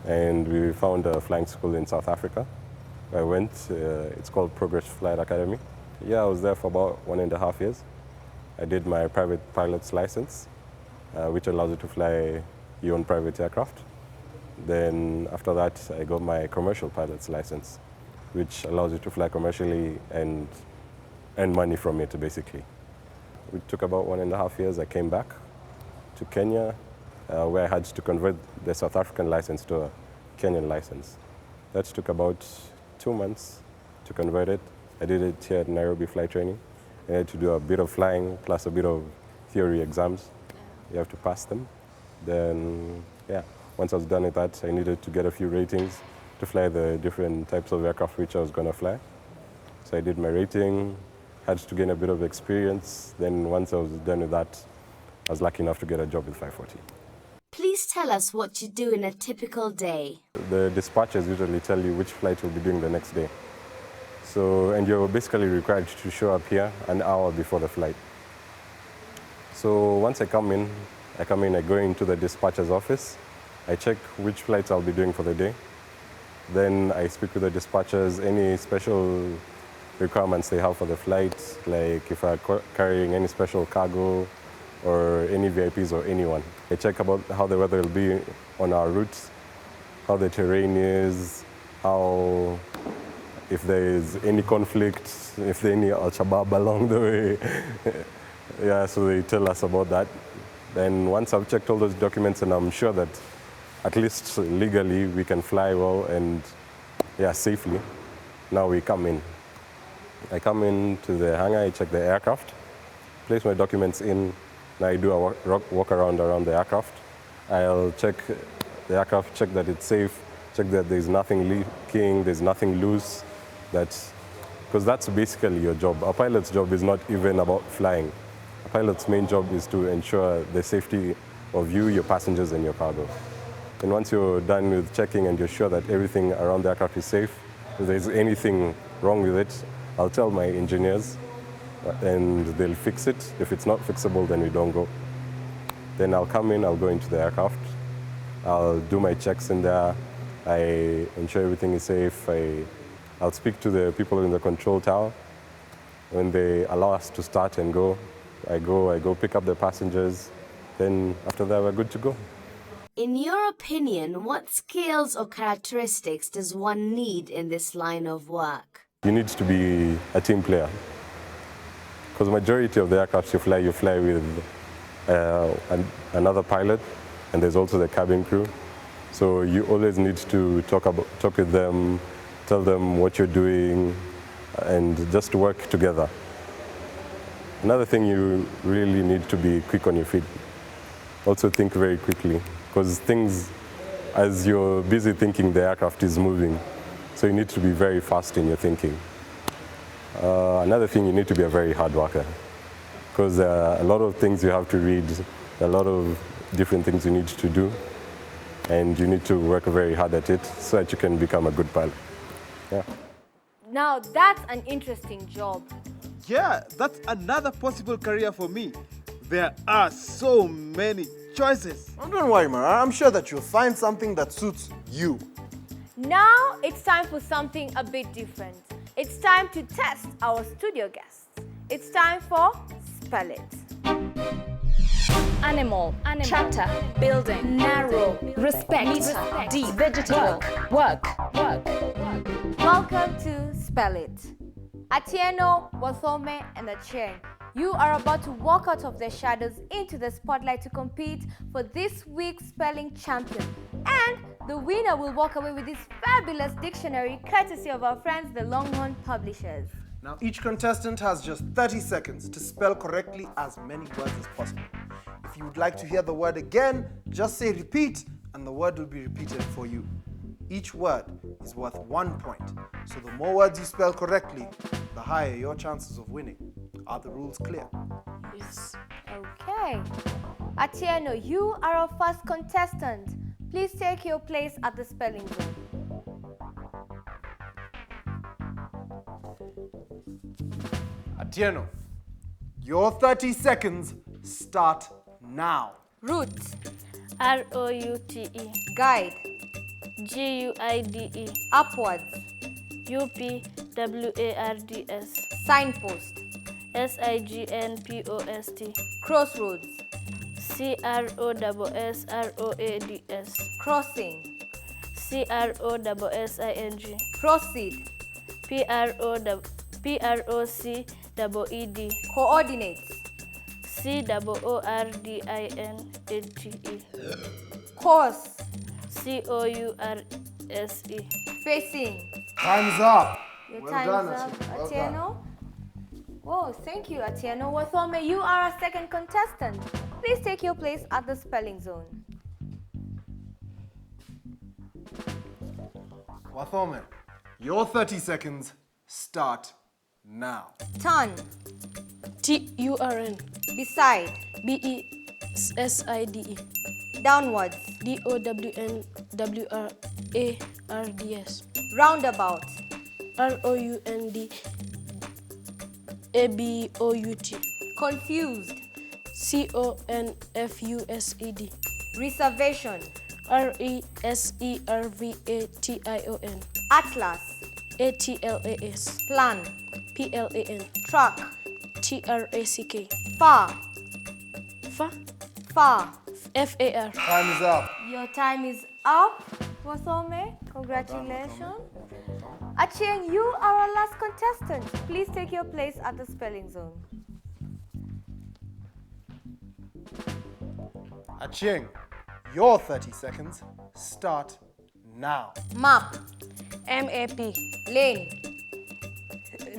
and we found a flying school in South Africa. I went, it's called Progress Flight Academy. Yeah, I was there for about 1.5 years. I did my private pilot's license, which allows you to fly your own private aircraft. Then after that, I got my commercial pilot's license, which allows you to fly commercially and earn money from it, basically. It took about 1.5 years. I came back to Kenya, where I had to convert the South African license to a Kenyan license. That took about 2 months to convert it. I did it here at Nairobi Flight Training. I had to do a bit of flying plus a bit of theory exams. You have to pass them. Then, yeah, once I was done with that, I needed to get a few ratings to fly the different types of aircraft which I was going to fly. So I did my rating, had to gain a bit of experience. Then once I was done with that, I was lucky enough to get a job with 540. Please tell us what you do in a typical day. The dispatchers usually tell you which flight you'll be doing the next day. So, and you're basically required to show up here an hour before the flight. So once I come in, I go into the dispatcher's office. I check which flights I'll be doing for the day. Then I speak with the dispatchers, any special requirements they have for the flight, like if I'm carrying any special cargo or any VIPs or anyone. I check about how the weather will be on our routes, how the terrain is, how, if there is any conflict, if there any Al-Shabaab along the way. Yeah, so they tell us about that. Then once I've checked all those documents and I'm sure that at least legally we can fly well and safely, now we come in. I come into the hangar, I check the aircraft, place my documents in, and I do a walk around the aircraft. I'll check the aircraft, check that it's safe, check that there's nothing leaking, there's nothing loose, because that's basically your job. A pilot's job is not even about flying. A pilot's main job is to ensure the safety of you, your passengers, and your cargo. And once you're done with checking and you're sure that everything around the aircraft is safe, if there's anything wrong with it, I'll tell my engineers and they'll fix it. If it's not fixable, then we don't go. Then I'll come in, I'll go into the aircraft, I'll do my checks in there, I ensure everything is safe, I'll speak to the people in the control tower. When they allow us to start and go, I go pick up the passengers, then after that we're good to go. In your opinion, what skills or characteristics does one need in this line of work? You need to be a team player. Because majority of the aircraft you fly with another pilot, and there's also the cabin crew. So you always need to talk with them, tell them what you're doing, and just work together. Another thing, you really need to be quick on your feet. Also think very quickly, because things, as you're busy thinking, the aircraft is moving. So you need to be very fast in your thinking. Another thing, you need to be a very hard worker, because there are a lot of things you have to read, a lot of different things you need to do, and you need to work very hard at it so that you can become a good pilot. Yeah. Now that's an interesting job. Yeah, that's another possible career for me. There are so many choices. Oh, don't worry, Mara. I'm sure that you'll find something that suits you. Now it's time for something a bit different. It's time to test our studio guests. It's time for Spell It. Animal, chapter, building, narrow, respect, meter, deep, vegetable, work. Welcome to Spell It. Atieno, Wathome, and Achien, you are about to walk out of the shadows into the spotlight to compete for this week's spelling champion. And the winner will walk away with this fabulous dictionary courtesy of our friends, the Longhorn Publishers. Now, each contestant has just 30 seconds to spell correctly as many words as possible. If you would like to hear the word again, just say repeat, and the word will be repeated for you. Each word is worth 1 point, so the more words you spell correctly, the higher your chances of winning. Are the rules clear? Yes. Okay. Atieno, you are our first contestant. Please take your place at the spelling zone. Atieno, your 30 seconds start now. Root. R-O-U-T-E. Guide. G-U-I-D-E. Upwards. U-P-W-A-R-D-S. Signpost. S-I-G-N-P-O-S-T. Crossroads. C-R-O-S-S-R-O-A-D-S. Crossing. C-R-O-S-S-I-N-G. Proceed. P-R-O-C-E-E-D. Coordinates. C-O-O-R-D-I-N-A-T-E. Course. C-O-U-R-S-E. Facing. Time's up. Your Well time's done, up, Atieno. Well Atieno. Whoa, thank you, Atieno. Wathome, you are our second contestant. Please take your place at the spelling zone. Wathome, your 30 seconds start now. Turn. T-U-R-N. Beside. B-E-S-I-D-E. Downwards. D-O-W-N-W-R-A-R-D-S. Roundabout. R-O-U-N-D-A-B-O-U-T. Confused. C-O-N-F-U-S-E-D. Reservation. R-E-S-E-R-V-A-T-I-O-N. Atlas. A-T-L-A-S. Plan. P-L-A-N. Truck. T-R-A-C-K. Far. Far? Far. F-A-R. Time is up. Your time is up. Wathome, congratulations. Achieng, you are our last contestant. Please take your place at the spelling zone. Achieng, your 30 seconds start now. Map. M-A-P. Lane.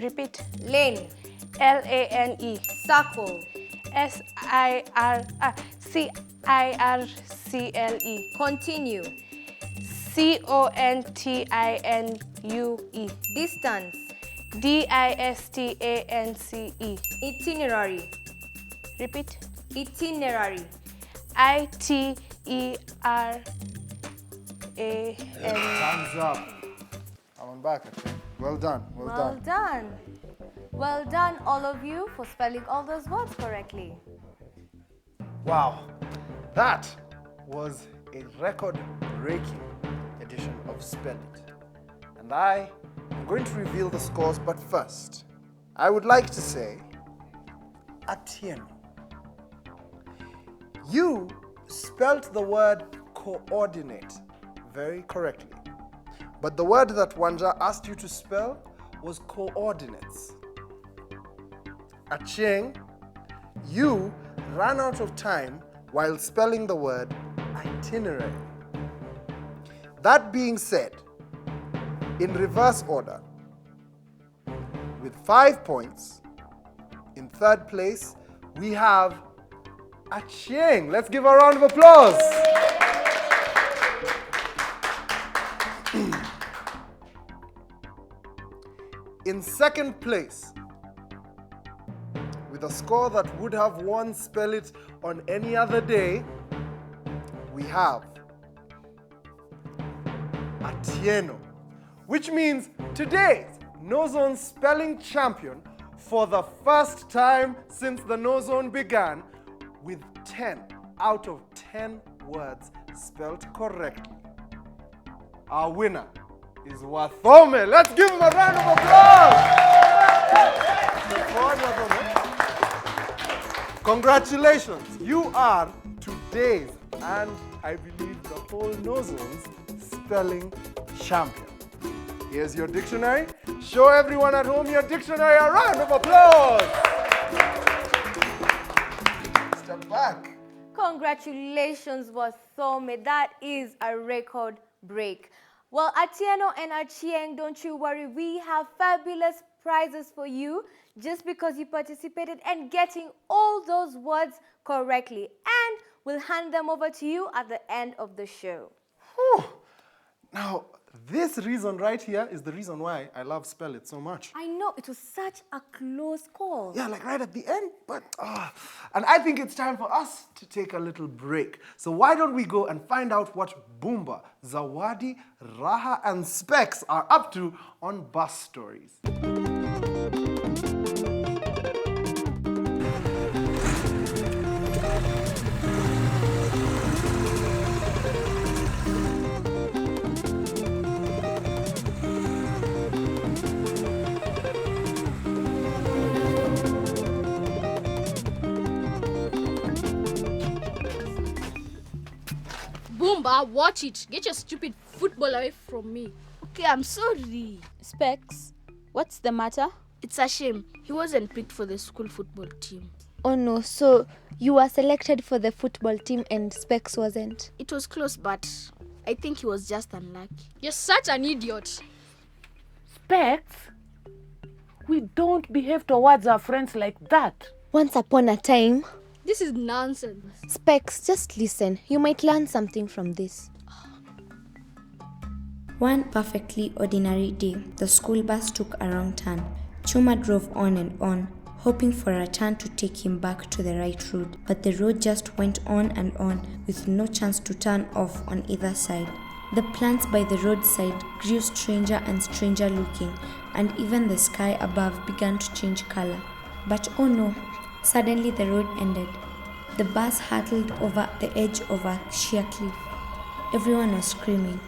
Repeat. Lane. L-A-N-E. Circle. C-I-R-C-L-E. Continue. C-O-N-T-I-N-U-E. Distance. D-I-S-T-A-N-C-E. Itinerary. Repeat. Itinerary. I-T-E-R-A-N. Thumbs up. Come on back, Achieng. Well done. Well done. Well done, all of you, for spelling all those words correctly. Wow, that was a record-breaking edition of Spell It. And I am going to reveal the scores, but first, I would like to say, Atieno, you spelt the word coordinate very correctly. But the word that Wanja asked you to spell was coordinates. Achieng, you ran out of time while spelling the word itinerary. That being said, in reverse order, with 5 points, in third place, we have Achieng. Let's give her a round of applause. In second place, with a score that would have won Spell It on any other day, we have Atieno, which means today's KnowZone spelling champion for the first time since the KnowZone began, with 10 out of 10 words spelled correctly. Our winner is Wathome. Let's give him a round of applause. Step forward, Wathome. Congratulations, you are today's, and I believe the whole KnowZone's spelling champion. Here's your dictionary. Show everyone at home your dictionary. A round of applause. Step back. Congratulations, Wathome. That is a record break. Well, Atieno and Achieng, don't you worry. We have fabulous prizes for you just because you participated and getting all those words correctly. And we'll hand them over to you at the end of the show. Whew. Now, this reason right here is the reason why I love Spell It so much. I know, it was such a close call. Yeah, like right at the end, but and I think it's time for us to take a little break. So why don't we go and find out what Boomba, Zawadi, Raha, and Specs are up to on Bus Stories. Boomba, watch it. Get your stupid football away from me. Okay, I'm sorry. Specs, what's the matter? It's a shame. He wasn't picked for the school football team. Oh no, so you were selected for the football team and Specs wasn't? It was close, but I think he was just unlucky. You're such an idiot. Specs, we don't behave towards our friends like that. Once upon a time. This is nonsense. Specs, just listen. You might learn something from this. One perfectly ordinary day, the school bus took a wrong turn. Chuma drove on and on, hoping for a turn to take him back to the right road. But the road just went on and on, with no chance to turn off on either side. The plants by the roadside grew stranger and stranger looking, and even the sky above began to change color. But oh no, suddenly the road ended. The bus hurtled over the edge of a sheer cliff. Everyone was screaming.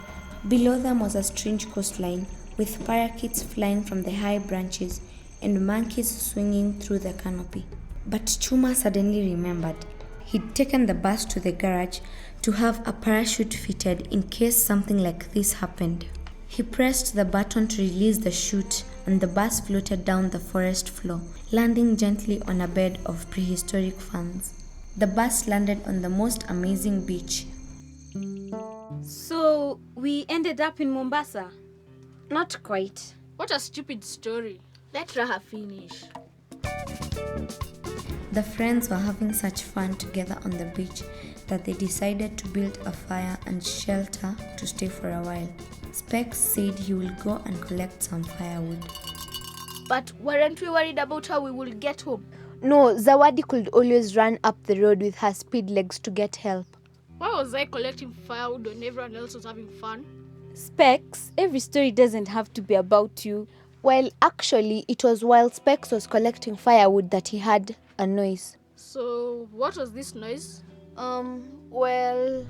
Below them was a strange coastline, with parakeets flying from the high branches and monkeys swinging through the canopy. But Chuma suddenly remembered. He'd taken the bus to the garage to have a parachute fitted in case something like this happened. He pressed the button to release the chute, and the bus floated down the forest floor, landing gently on a bed of prehistoric ferns. The bus landed on the most amazing beach. So, we ended up in Mombasa? Not quite. What a stupid story. Let Raha finish. The friends were having such fun together on the beach that they decided to build a fire and shelter to stay for a while. Specs said he will go and collect some firewood. But weren't we worried about how we will get home? No, Zawadi could always run up the road with her speed legs to get help. Why was I collecting firewood when everyone else was having fun? Specs, every story doesn't have to be about you. Well, actually, it was while Specs was collecting firewood that he heard a noise. So, what was this noise? Well...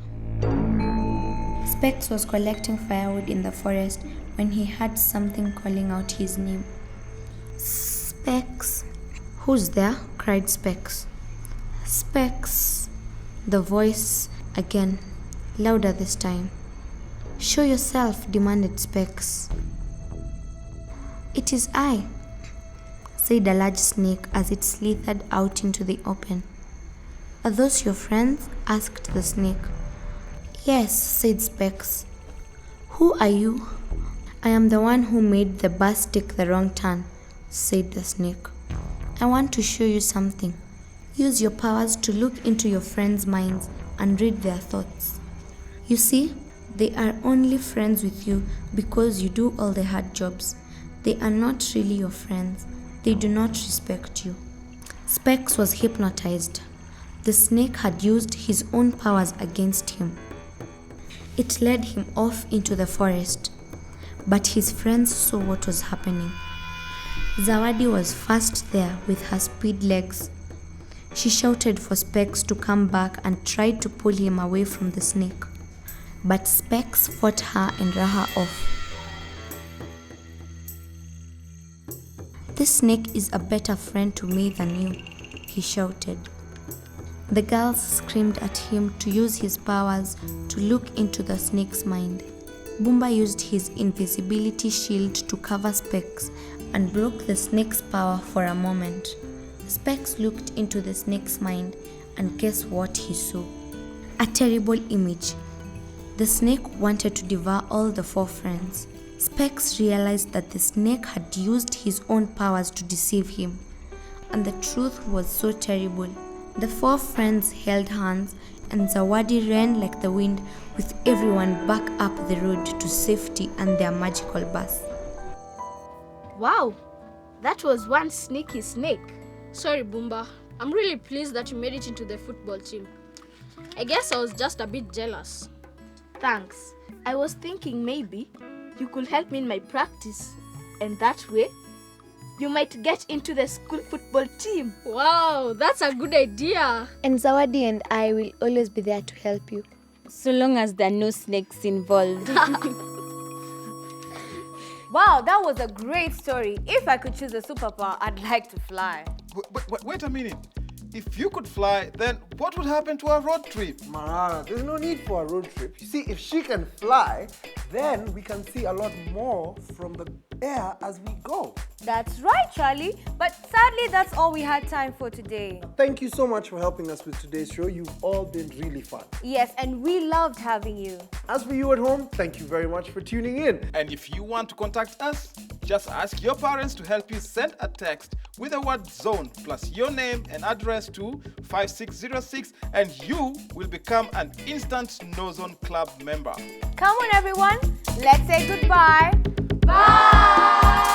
Specs was collecting firewood in the forest when he heard something calling out his name. Specs. Who's there? Cried Specs. Specs. The voice again, louder this time. Show yourself, demanded Specs. It is I, said a large snake as it slithered out into the open. Are those your friends? Asked the snake. Yes, said Specs. Who are you? I am the one who made the bus take the wrong turn, said the snake. I want to show you something. Use your powers to look into your friends' minds and read their thoughts. You see, they are only friends with you because you do all the hard jobs. They are not really your friends. They do not respect you. Specs was hypnotized. The snake had used his own powers against him. It led him off into the forest, but his friends saw what was happening. Zawadi was fast there with her speed legs. She shouted for Specs to come back and tried to pull him away from the snake, but Specs fought her and Raha off. This snake is a better friend to me than you, he shouted. The girls screamed at him to use his powers to look into the snake's mind. Boomba used his invisibility shield to cover Specs and broke the snake's power for a moment. Specs looked into the snake's mind, and guess what he saw? A terrible image. The snake wanted to devour all the four friends. Specs realized that the snake had used his own powers to deceive him, and the truth was so terrible. The four friends held hands, and Zawadi ran like the wind with everyone back up the road to safety and their magical bus. Wow, that was one sneaky snake. Sorry, Boomba. I'm really pleased that you made it into the football team. I guess I was just a bit jealous. Thanks. I was thinking maybe you could help me in my practice, and that way you might get into the school football team. Wow, that's a good idea. And Zawadi and I will always be there to help you. So long as there are no snakes involved. Wow, that was a great story. If I could choose a superpower, I'd like to fly. Wait a minute. If you could fly, then what would happen to our road trip? Marana, there's no need for a road trip. You see, if she can fly, then we can see a lot more from the air as we go. That's right, Charlie. But sadly, that's all we had time for today. Thank you so much for helping us with today's show. You've all been really fun. Yes, and we loved having you. As for you at home, thank you very much for tuning in. And if you want to contact us, just ask your parents to help you send a text with the word zone plus your name and address to 5606, and you will become an instant KnowZone Club member. Come on, everyone. Let's say goodbye. Bye.